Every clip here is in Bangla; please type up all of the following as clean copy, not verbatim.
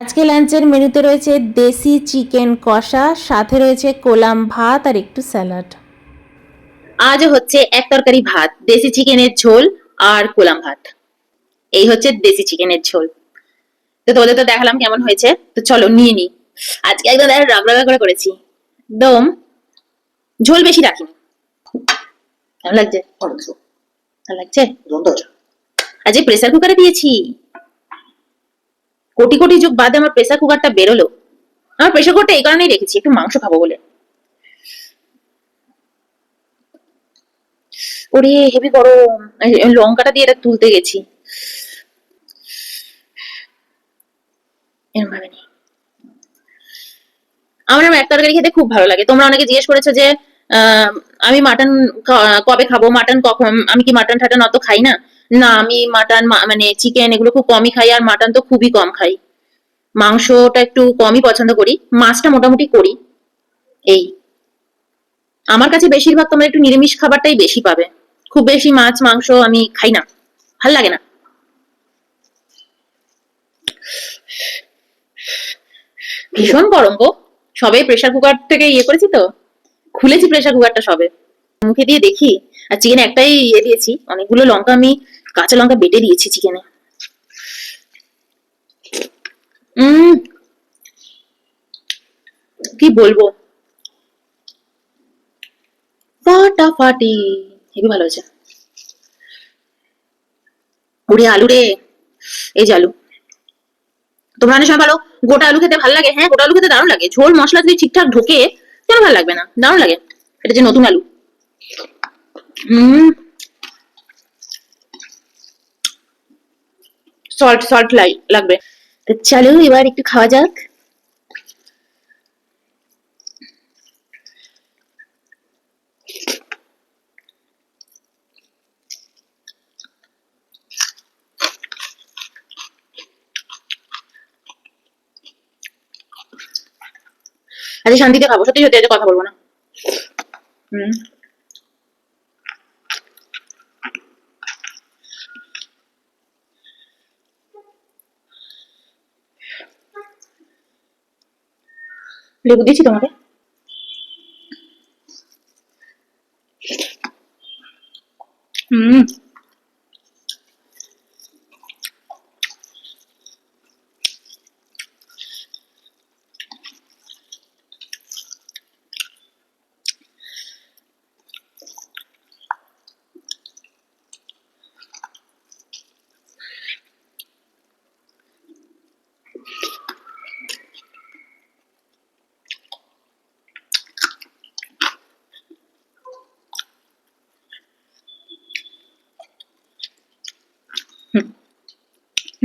আজকে লাঞ্চের মেনুতে রয়েছে দেশি চিকেন কষা, সাথে রয়েছে কোলাম ভাত আর একটু স্যালাড। আজ হচ্ছে এক তরকারি ভাত, দেশি চিকেনের ঝোল আর কোলাম ভাত। এই হচ্ছে দেশি চিকেনের ঝোল। তো তোদের তো দেখালাম কেমন হয়েছে, তো চলো নিয়ে নি। আজকে একদম রাগড়া করে করেছি, একদম ঝোল বেশি রাখিনি। কেমন লাগছে? ভালো লাগছে। আজকে প্রেসার কুকারে দিয়েছি, কোটি কোটি যুগ বাদে আমার প্রেসার কুকারটা বেরোলো। আমার প্রেসার কুকারটা এই কারণেই রেখেছি, একটু মাংস খাবো বলে। ওরে হেভি গরম, লঙ্কাটা দিয়ে এটা তুলতে গেছি, এরকম ভাবে নেই। আমার এক তরকারি খেতে খুব ভালো লাগে। তোমরা অনেকে জিজ্ঞেস করেছো যে আহ, আমি মাটন কবে খাবো, মাটন কখন, আমি কি মাটন ঠাটন অত খাই না। না, আমি মাটন মানে চিকেন এগুলো খুব কমই খাই, আর মাটন তো খুবই কম খাই। মাংসটা একটু কমই পছন্দ করি, মাছটা মোটামুটি করি। এই আমার কাছে বেশিরভাগ তোমরা একটু নিরামিষ খাবারটাই বেশি পাবে। খুব বেশি মাছ মাংস আমি খাই না, ভাল লাগে না। ভীষণ গরম গো, সবে প্রেসার কুকার থেকে করেছি তো, খুলেছি প্রেসার কুকারটা সবে, মুখে দিয়ে দেখি। আর চিকেনে একটাই দিয়েছি, অনেকগুলো লঙ্কা আমি কাঁচা লঙ্কা বেটে দিয়েছি চিকেনে। উম কি বলবো, ফাটাফাটি, হেবি ভালো হয়েছে। ওরে আলু রে, এই যে আলু। তোমরা অনেক সময় ভালো গোটা আলু খেতে ভালো লাগে, হ্যাঁ গোটা আলু খেতে দারুণ লাগে, ঝোল মশলা যদি ঠিকঠাক ঢোকে কেন ভালো লাগবে না, দারুণ লাগে। এটা যে নতুন আলু। সল্ট সল্ট লাগবে। তো চলো এবার একটু খাওয়া যাক। আজকে শান্তিতে খাবো, সত্যি সত্যি আজকে কথা বলবো না। হুম, লেবু দিয়েছি তোমাকে। হুম,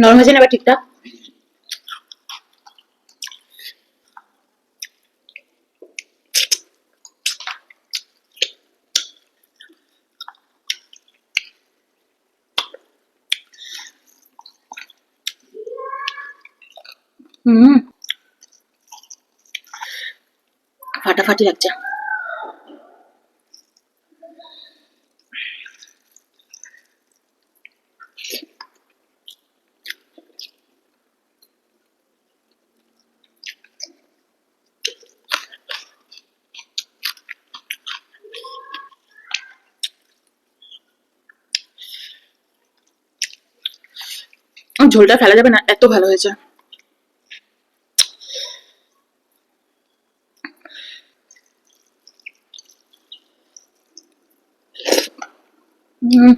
নরম হয়েছে না এবার ঠিকঠাক? হুম, ফাটাফাটি লাগছে। ঝোলটা ফেলা যাবে না, এত ভালো হয়েছে। হুম,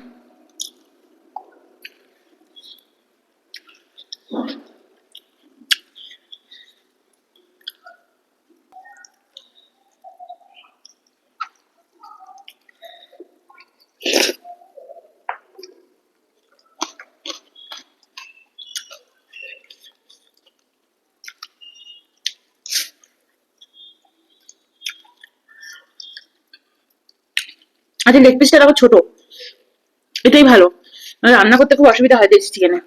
আচ্ছা লেগ পিসটা আবার ছোট, এটাই ভালো। রান্না করতে খুব অসুবিধা হয় দেশি চিকেনে।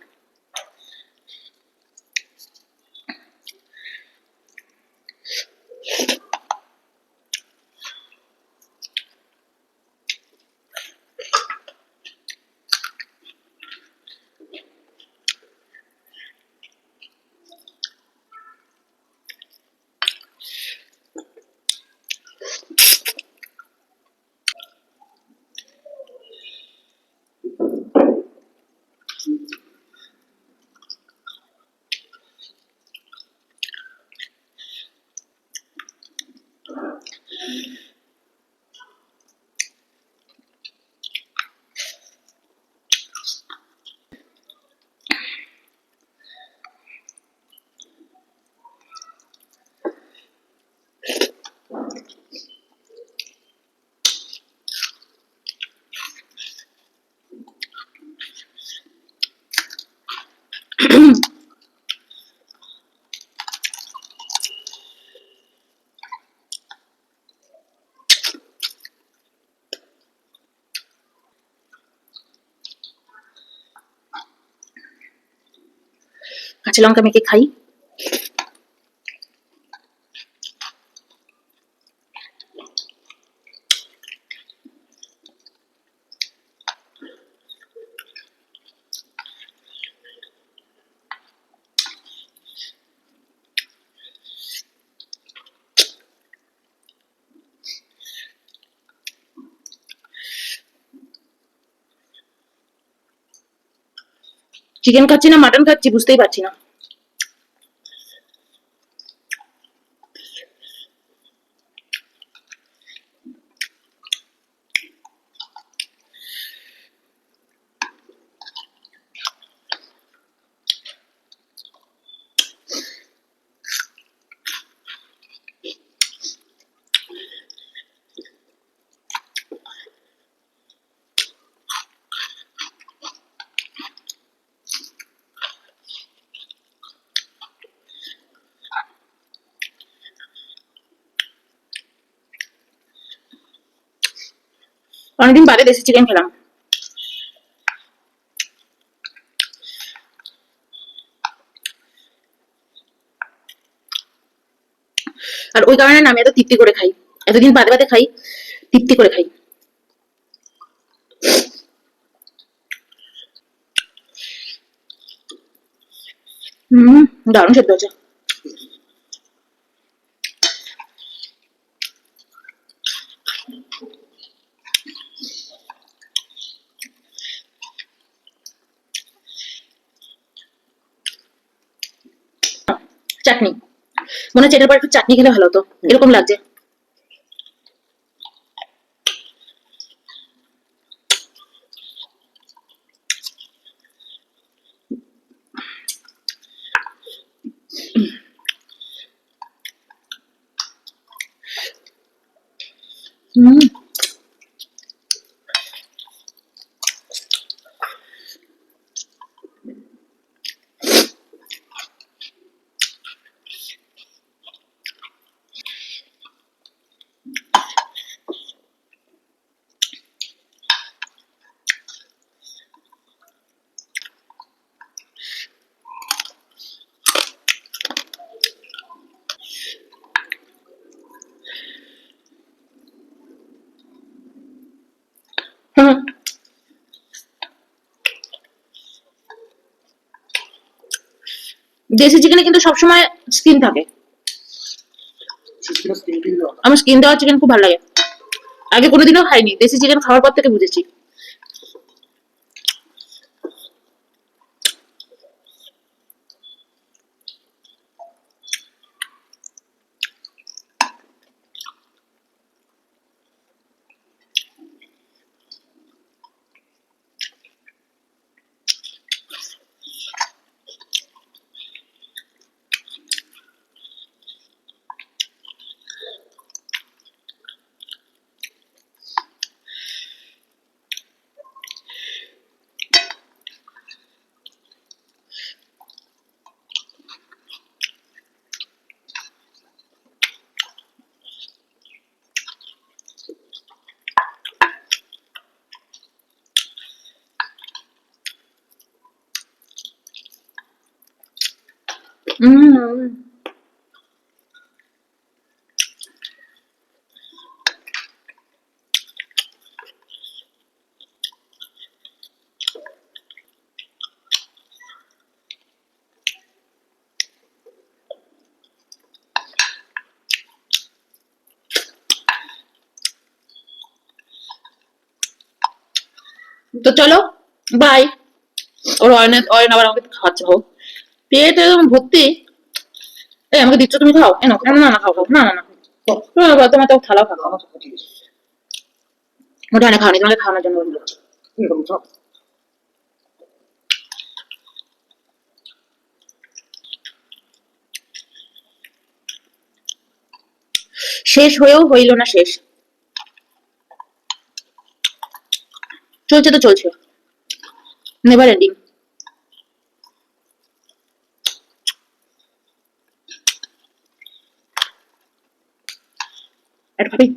কাঁচা লঙ্কা মেখে খাই। চিকেন খাচ্ছি না মাটন খাচ্ছি বুঝতেই পারছি না। অনেকদিন বাদে দেশি চিকেন খেলাম। আর ওই কারণে না আমি এত তৃপ্তি করে খাই, এতদিন বাদে বাদে খাই, তৃপ্তি করে খাই। দারুণ সেদ্ধ হয়েছে। চাটনি মনে হচ্ছে এটার পর একটু চাটনি খেলে ভালো হতো, এরকম লাগছে। হুম হুম দেশি চিকেনে কিন্তু সবসময় স্কিন থাকে। আমার স্কিন দেওয়া চিকেন খুব ভালো লাগে। আগে কোনোদিনও খাইনি, দেশি চিকেন খাওয়ার পর থেকে বুঝেছি। হুম তো চলো বাই। ওর অয়ন আবার আমাকে খাওয়াচ্ছে ভাও, পেট একদম ভর্তি। এই আমাকে দিচ্ছ তুমি খাও, এনো না না খাও খাও, না না না তোমার তো খাওয়া খাও, ওটা অনেক খাওয়ানি, তোমাকে খাওয়ানোর জন্য বললো। শেষ হয়েও হইল না শেষ, চলছে তো চলছে, নেভার এন্ডিং। এটা খাবি?